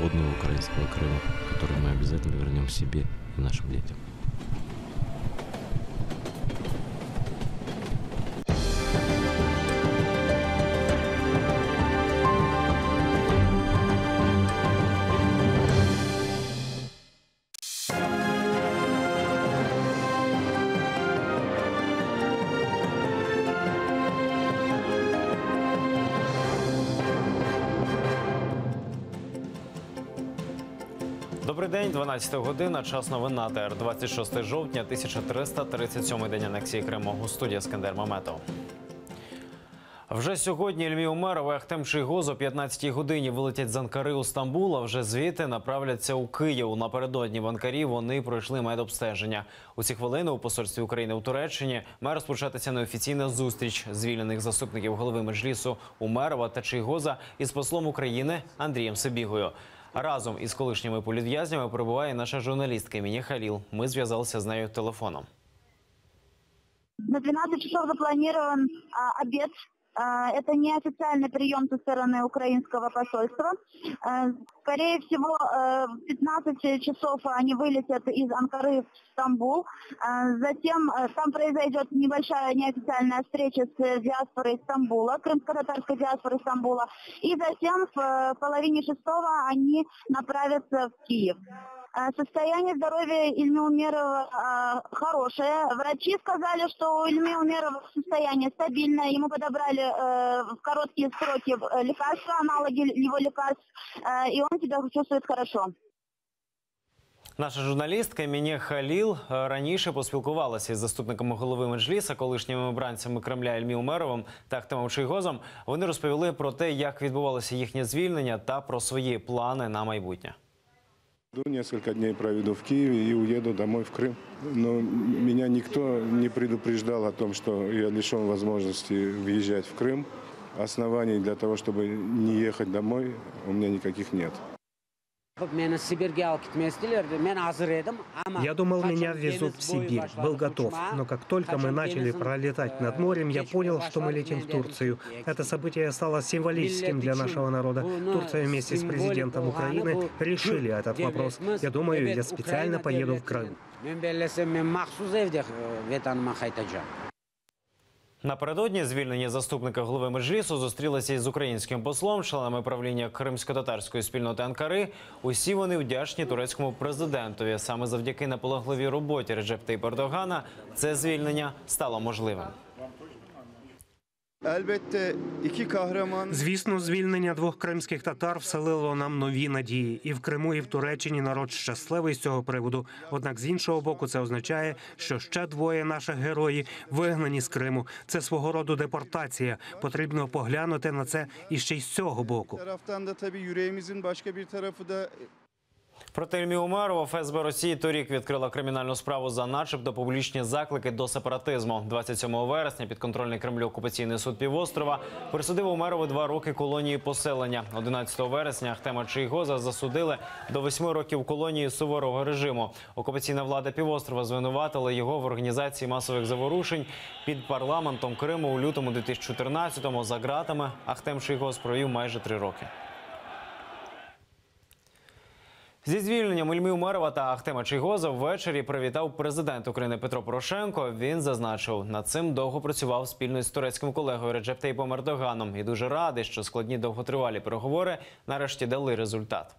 свободного украинского Крыма, который мы обязательно вернем себе и нашим детям. Добрий день, 12 година, час новин на АТР, 26 жовтня, 1337 день анексії Криму. У студії Ескандер Маметов. Вже сьогодні Ільмі Умеров і Ахтем Чийгоз о 15-й годині вилетять з Анкари у Стамбул, а вже звідти направляться у Київ. Напередодні в Анкарі вони пройшли медобстеження. У ці хвилини у посольстві України у Туреччині має розпочатися неофіційна зустріч звільнених заступників голови Меджлісу Умерова та Чийгоза із послом України Андрієм Сибігою. Разом із колишніми політв'язнями перебуває наша журналістка Емінє Халіл. Ми зв'язалися з нею телефоном. На 12 часов запланирован обед. Это неофициальный прием со стороны украинского посольства. Скорее всего, в 15 часов они вылетят из Анкары в Стамбул. Затем там произойдет небольшая неофициальная встреча с диаспорой Стамбула, крымско-татарской диаспорой Стамбула. И затем в половине шестого они направятся в Киев. Состояние здоровья Ильми Умерова хорошее. Врачи сказали, что у Ильми Умерова состояние стабильное. Ему подобрали в короткие сроки лекарства, аналоги его лекарств, и он себя чувствует хорошо. Наша журналістка Емінє Халіл раніше поспілкувалася із заступником голови Меджліса, колишніми обранцями Кремля Ільмі Умеровим та Ахтемом Чийгозом. Вони розповіли про те, як відбувалося їхнє звільнення та про свої плани на майбутнє. Несколько дней проведу в Киеве и уеду домой в Крым. Но меня никто не предупреждал о том, что я лишен возможности въезжать в Крым. Оснований для того, чтобы не ехать домой, у меня никаких нет. Я думал, меня везут в Сибирь, был готов. Но как только мы начали пролетать над морем, я понял, что мы летим в Турцию. Это событие стало символическим для нашего народа. Турция вместе с президентом Украины решили этот вопрос. Я думаю, я специально поеду в Крым. Напередодні звільнення заступника голови Меджлісу зустрілися із українським послом, членами правління кримсько-татарської спільноти Анкари. Усі вони вдячні турецькому президентові. Саме завдяки наполегливій роботі Реджеп Таййипа Ердогана це звільнення стало можливим. Звісно, звільнення двох кримських татар вселило нам нові надії. І в Криму, і в Туреччині народ щасливий з цього приводу. Однак, з іншого боку, це означає, що ще двоє наших героїв вигнані з Криму. Це свого роду депортація. Потрібно поглянути на це іще й з цього боку. Проти Ільмі Умерова ФСБ Росії торік відкрила кримінальну справу за начебто публічні заклики до сепаратизму. 27 вересня підконтрольний Кремлю окупаційний суд півострова присудив Умерову 2 роки колонії поселення. 11 вересня Ахтема Чийгоза засудили до 8 років колонії суворого режиму. Окупаційна влада півострова звинуватила його в організації масових заворушень під парламентом Криму у лютому 2014-му. За ґратами Ахтем Чийгоз провів майже 3 роки. Зі звільненням Ільмі Умерова та Ахтема Чийгоза ввечері привітав президент України Петро Порошенко. Він зазначив, над цим довго працював спільно з турецьким колегою Реджеп Таййипом Ердоганом. І дуже радий, що складні довготривалі переговори нарешті дали результат.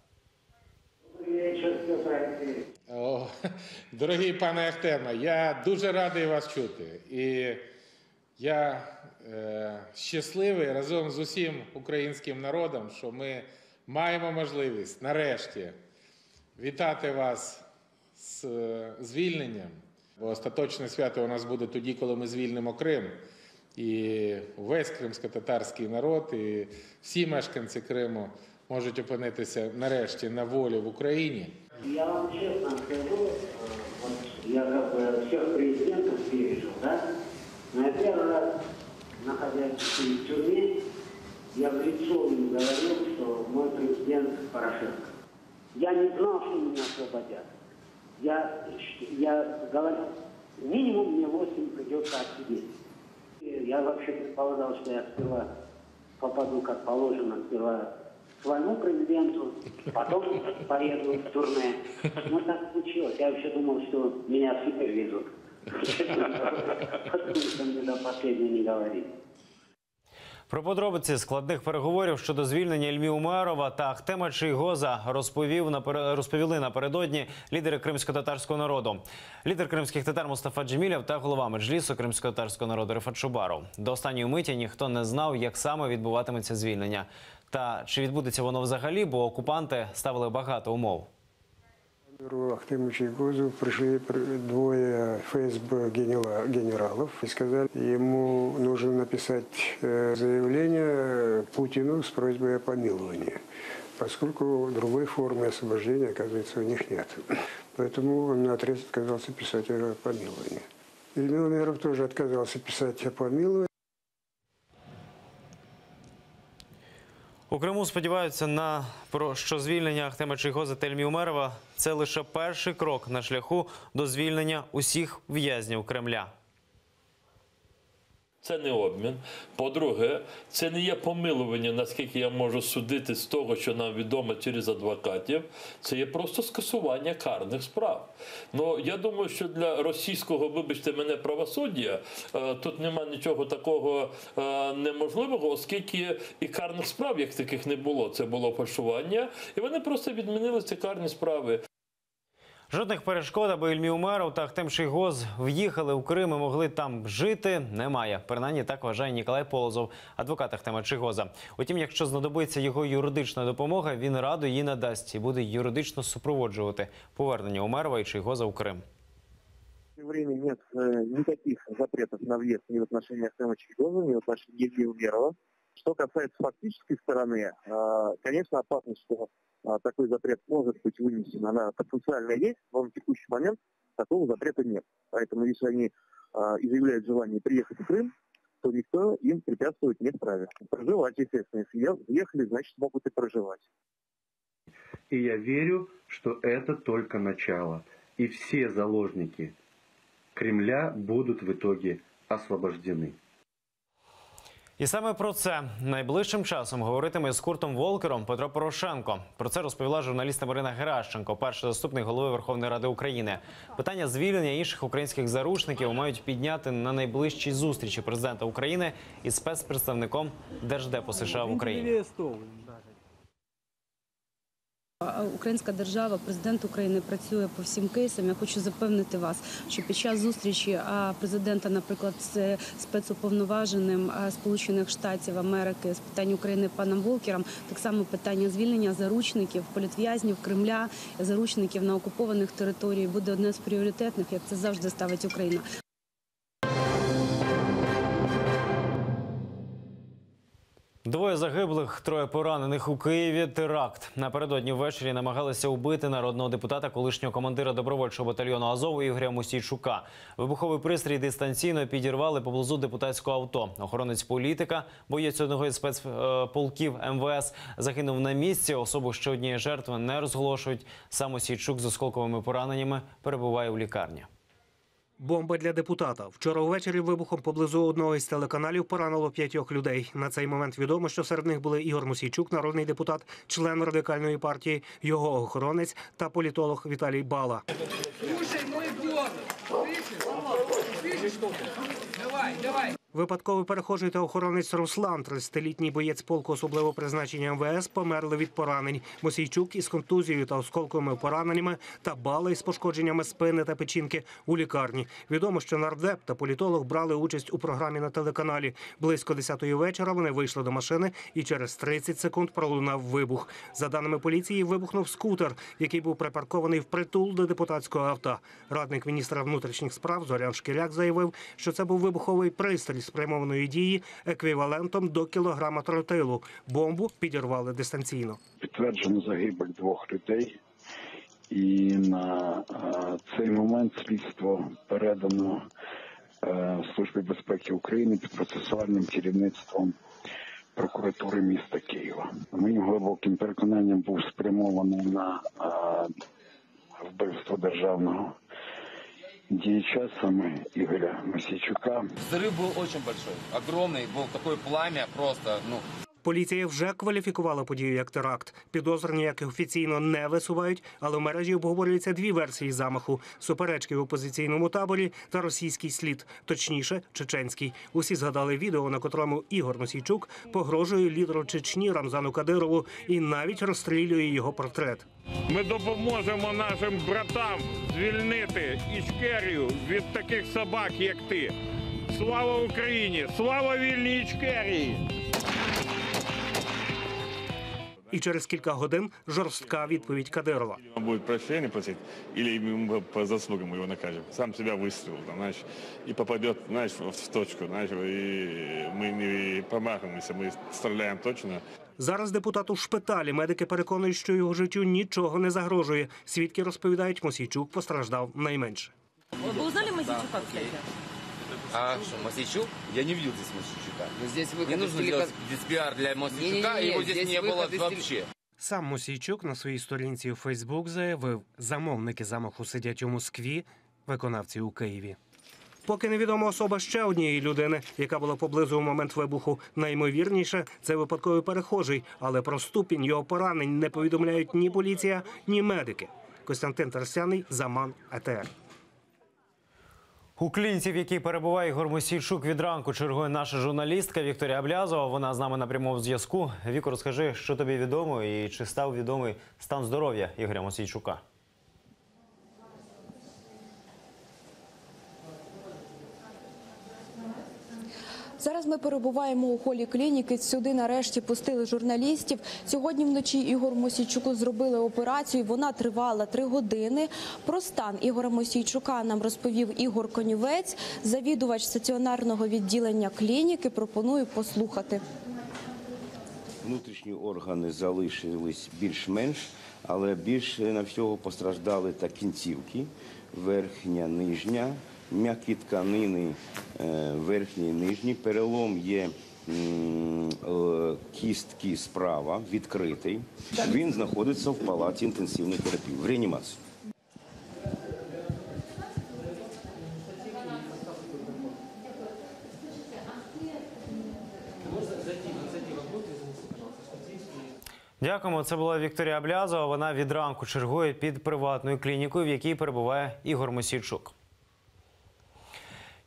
Дорогий пане Ахтеме, я дуже радий вас чути. І я щасливий разом з усім українським народом, що ми маємо можливість нарешті вітати вас з звільненням. Бо остаточне свято у нас буде тоді, коли ми звільнимо Крим. І весь кримсько-татарський народ, і всі мешканці Криму можуть опинитися нарешті на волі в Україні. Я вам честно скажу, вот я как бы всех президентов пережил, да? Но я первый раз, находясь в тюрьме, я в лицо им говорил, что мой президент Порошенко. Я не знал, что меня освободят. Я говорил, минимум мне 8 придется отсидеть. Я вообще предполагал, что я сперва попаду как положено, сперва своему президенту, потом поеду в турне. Ну, так случилось. Я вообще думал, что меня в Сибирь везут. Потому до последнего не говорит. Про подробиці складних переговорів щодо звільнення Ільмі Умерова та Ахтема Чийгоза розповіли напередодні лідери кримсько-татарського народу. Лідер кримських татар Мустафа Джемілєв та голова Меджлісу кримсько-татарського народу Рифат Чубаров. До останньої миті ніхто не знав, як саме відбуватиметься звільнення. Та чи відбудеться воно взагалі, бо окупанти ставили багато умов. Ахтему Чийгозу пришли двое ФСБ генералов и сказали, ему нужно написать заявление Путину с просьбой о помиловании, поскольку другой формы освобождения, оказывается, у них нет. Поэтому он наотрез отказался писать о помиловании. Ильмі Умеров тоже отказался писать о помиловании. У Криму сподіваються що звільнення Ахтема Чийгоза та Ільмі Умерова – це лише перший крок на шляху до звільнення усіх в'язнів Кремля. Це не обмін. По-друге, це не є помилування, наскільки я можу судити з того, що нам відомо через адвокатів. Це є просто скасування карних справ. Ну, я думаю, що для російського, вибачте мене, правосуддя тут нема нічого такого неможливого, оскільки і карних справ, як таких, не було. Це було фальшування, і вони просто відмінили ці карні справи. Жодних перешкод, аби Ільмі Умеров та Ахтем Чийгоз в'їхали у Крим і могли там жити, немає. Принаймні так вважає Ніколай Полозов, адвокат Ахтема Чийгоза. Утім, якщо знадобиться його юридична допомога, він раду її надасть і буде юридично супроводжувати повернення Умерова і Чийгоза у Крим. В время нет никаких запретов на въезд ни в отношении Ахтема Чийгоза, ни в отношении Ильмы Умерова. Что касается фактической стороны, конечно, опасность, что такой запрет может быть вынесен, она потенциально есть, но на текущий момент такого запрета нет. Поэтому если они изъявляют желание приехать в Крым, то никто им препятствовать не вправе. Проживать, естественно. Если уехали, значит, могут и проживать. И я верю, что это только начало. И все заложники Кремля будут в итоге освобождены. І саме про це найближчим часом говоритиме з Куртом Волкером Петро Порошенко. Про це розповіла журналістка Марина Геращенко, перший заступник голови Верховної Ради України. Питання звільнення інших українських заручників мають підняти на найближчій зустрічі президента України із спецпредставником Держдепу США в Україні. Українська держава, президент України працює по всім кейсам. Я хочу запевнити вас, що під час зустрічі президента, наприклад, з спецуповноваженим Сполучених Штатів Америки з питань України паном Волкером, так само питання звільнення заручників, політв'язнів Кремля, заручників на окупованих територіях буде одне з пріоритетних, як це завжди ставить Україна. Двоє загиблих, троє поранених у Києві. Теракт. Напередодні ввечері намагалися убити народного депутата, колишнього командира добровольчого батальйону Азову Ігоря Мосійчука. Вибуховий пристрій дистанційно підірвали поблизу депутатського авто. Охоронець політика, боєць одного із спецполків МВС, загинув на місці. Особу ще однієї жертви не розголошують. Сам Мосійчук з осколковими пораненнями перебуває у лікарні. Бомба для депутата. Вчора увечері вибухом поблизу одного із телеканалів поранило 5 людей. На цей момент відомо, що серед них були Ігор Мосійчук, народний депутат, член Радикальної партії, його охоронець та політолог Віталій Бала. Випадковий перехожий та охоронець Руслан, 30-літній боєць полку особливого призначення МВС, померли від поранень. Мосійчук із контузією та осколковими пораненнями та Бала із пошкодженнями спини та печінки у лікарні. Відомо, що нардеп та політолог брали участь у програмі на телеканалі. Близько 10-ї вечора вони вийшли до машини і через 30 секунд пролунав вибух. За даними поліції, вибухнув скутер, який був припаркований впритул до депутатського авто. Радник міністра внутрішніх справ Зорян Шкіряк заявив, що це був вибуховий пристрій спрямованої дії еквівалентом до кілограма тротилу. Бомбу підірвали дистанційно. Підтверджено загибель 2 людей. І на цей момент слідство передано Службі безпеки України під процесуальним керівництвом прокуратури міста Києва. Моїм глибоким переконанням був спрямований на вбивство державного деятеля, саме Игоря Мосійчука. Взрыв был очень большой, огромный, был такое пламя просто, Поліція вже кваліфікувала подію як теракт. Підозрені, як офіційно не висувають, але в мережі обговорюються дві версії замаху – суперечки в опозиційному таборі та російський слід, точніше, чеченський. Усі згадали відео, на котрому Ігор Мосійчук погрожує лідеру Чечні Рамзану Кадирову і навіть розстрілює його портрет. Ми допоможемо нашим братам звільнити Ічкерію від таких собак, як ти. Слава Україні! Слава вільній Ічкерії! І через кілька годин жорстка відповідь Кадирова. Он будет прощения просить, или мы по заслугам его накажем. Сам себя выстрелил, знаешь, и попадет, знаешь, в точку, знаешь, и мы не промахиваемся, мы стреляем точно. Зараз депутат у шпиталі. Медики переконують, що його життю нічого не загрожує. Свідки розповідають, Мосійчук постраждав найменше. Ви узнали Мосійчука, кстати? А что, Мосійчук? Я не видел здесь Мосійчука. Здесь не нужно делать пиар для Мосійчука, его здесь не было вообще. Сам Мосійчук на своїй сторінці у Фейсбук заявив, замовники замаху сидять у Москві, виконавці у Києві. Поки невідома особа ще однієї людини, яка була поблизу у момент вибуху. Наймовірніше, це випадковий перехожий, але про ступінь його поранень не повідомляють ні поліція, ні медики. Костянтин Тарсяний, Заман, АТР. У клініці, в якій перебуває Ігор Мосійчук, від ранку чергує наша журналістка Вікторія Аблязова. Вона з нами на прямому зв'язку. Віко, розкажи, що тобі відомо і чи став відомий стан здоров'я Ігоря Мосійчука? Зараз ми перебуваємо у холі клініки. Сюди нарешті пустили журналістів. Сьогодні вночі Ігору Мосійчуку зробили операцію. Вона тривала 3 години. Про стан Ігоря Мосійчука нам розповів Ігор Конівець, завідувач стаціонарного відділення клініки. Пропоную послухати. Внутрішні органи залишились більш-менш, але більше на всього постраждали та кінцівки, верхня, нижня. М'які тканини верхні і нижні. Перелом є кістки справа, відкритий. Він знаходиться в палаті інтенсивної терапії, в реанімації. Дякуємо. Це була Вікторія Аблязова. Вона від ранку чергує під приватною клінікою, в якій перебуває Ігор Мосійчук.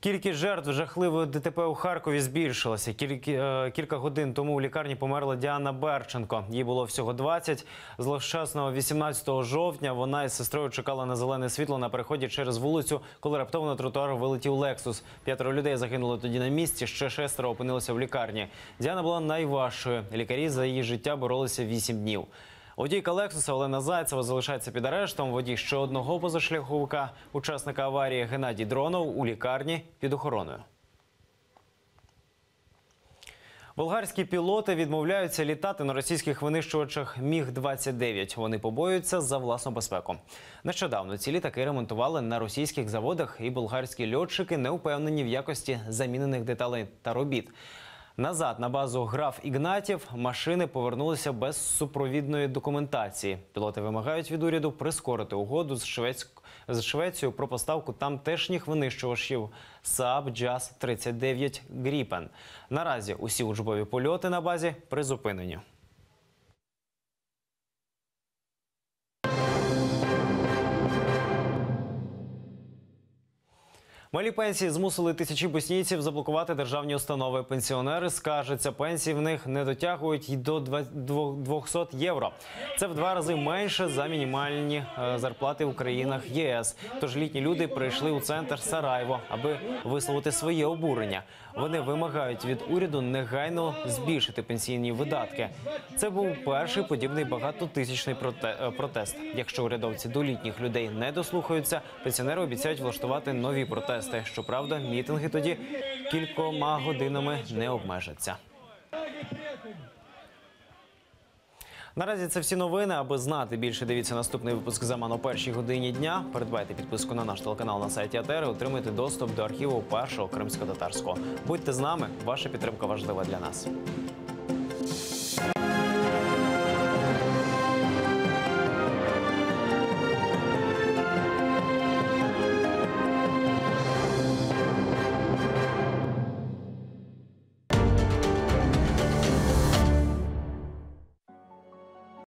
Кількість жертв жахливої ДТП у Харкові збільшилася. Кілька годин тому у лікарні померла Діана Берченко. Їй було всього 20. Злощасного 18 жовтня вона із сестрою чекала на зелене світло на переході через вулицю, коли раптово на тротуар вилетів «Лексус». 5 людей загинули тоді на місці, ще 6 опинилися в лікарні. Діана була найважчою. Лікарі за її життя боролися 8 днів. Водійка «Лексуса» Олена Зайцева залишається під арештом. Водій ще одного позашляховика, учасника аварії Геннадій Дронов, у лікарні під охороною. Болгарські пілоти відмовляються літати на російських винищувачах Міг-29. Вони побоюються за власну безпеку. Нещодавно ці літаки ремонтували на російських заводах, і болгарські льотчики не впевнені в якості замінених деталей та робіт. Назад на базу «Граф Ігнатів» машини повернулися без супровідної документації. Пілоти вимагають від уряду прискорити угоду з Швецією про поставку тамтешніх винищувачів Saab JAS-39 Gripen. Наразі усі учбові польоти на базі призупинені. Малі пенсії змусили тисячі боснійців заблокувати державні установи. Пенсіонери скаржаться, пенсії в них не дотягують й до 200 євро. Це в 2 рази менше за мінімальні зарплати в країнах ЄС. Тож літні люди прийшли у центр Сараєво, аби висловити своє обурення. Вони вимагають від уряду негайно збільшити пенсійні видатки. Це був перший подібний багатотисячний протест. Якщо урядовці до літніх людей не дослухаються, пенсіонери обіцяють влаштувати нові протести. Щоправда, мітинги тоді кількома годинами не обмежаться. Наразі це всі новини. Аби знати більше, дивіться наступний випуск «Заман» о 1-й годині дня. Передбайте підписку на наш телеканал на сайті АТР і отримайте доступ до архіву першого кримсько-татарського. Будьте з нами, ваша підтримка важлива для нас.